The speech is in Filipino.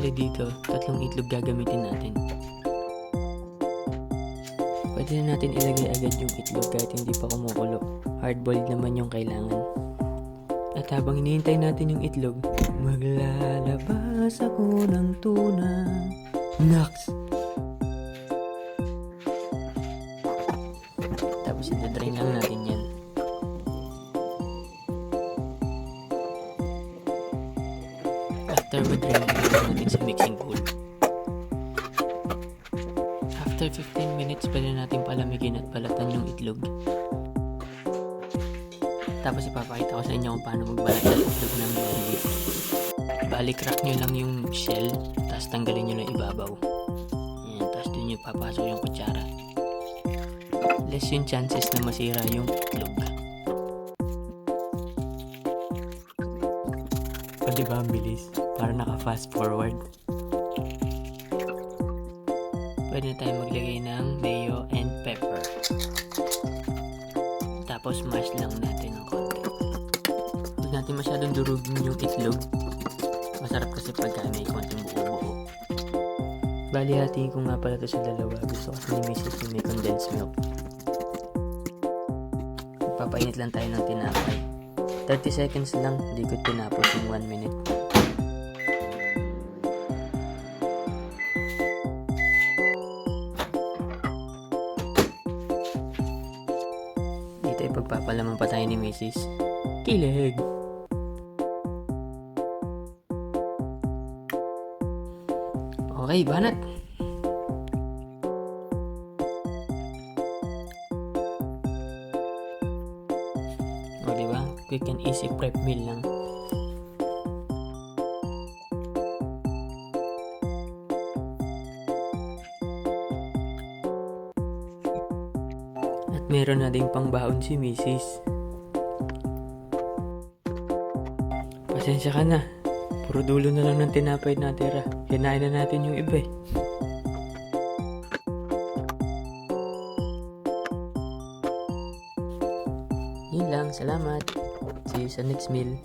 Bali dito, 3 itlog gagamitin natin. Pwede na natin ilagay agad yung itlog kahit hindi pa kumukulo. Hard-boiled naman yung kailangan. At habang hinihintay natin yung itlog, maglalabas ako ng tuna. Naks! Tapos itadrain lang natin yan. After madrain, ilagay natin sa mixing bowl. After 15 minutes, pwede natin palamigin at balatan yung itlog. Tapos ipapakita ko sa inyo kung paano magbalat ng itlog ng maigi. Bali, crack nyo lang yung shell, tapos tanggalin nyo lang ibabaw. Ayan, tapos dun nyo papasok yung kutsara. Less yung chances na masira yung itlog. O diba ang bilis? Para naka-fast forward. Pwede na tayo maglagay ng mayo and pepper. Tapos mash lang natin ng konti. Huwag natin masyadong durugin yung itlog. Masarap kasi pagka may konting buo-buo. Bali, hatiin ko nga pala ito sa dalawa. Gusto kasi ni Mrs. yung may condensed milk. Papainit lang tayo ng tinapay. 30 seconds lang, hindi ko tinapos yung 1 minute. Dito ay pagpapalaman pa tayo ni Mrs. Kilig! Okay, banat! O diba? Quick and easy prep meal lang. At meron na ding pangbaon si Mrs. Pasensya ka na. Puro dulo na lang ng tinapay natira. Hinain na natin yung iba eh. Yun lang, salamat. See you sa next meal.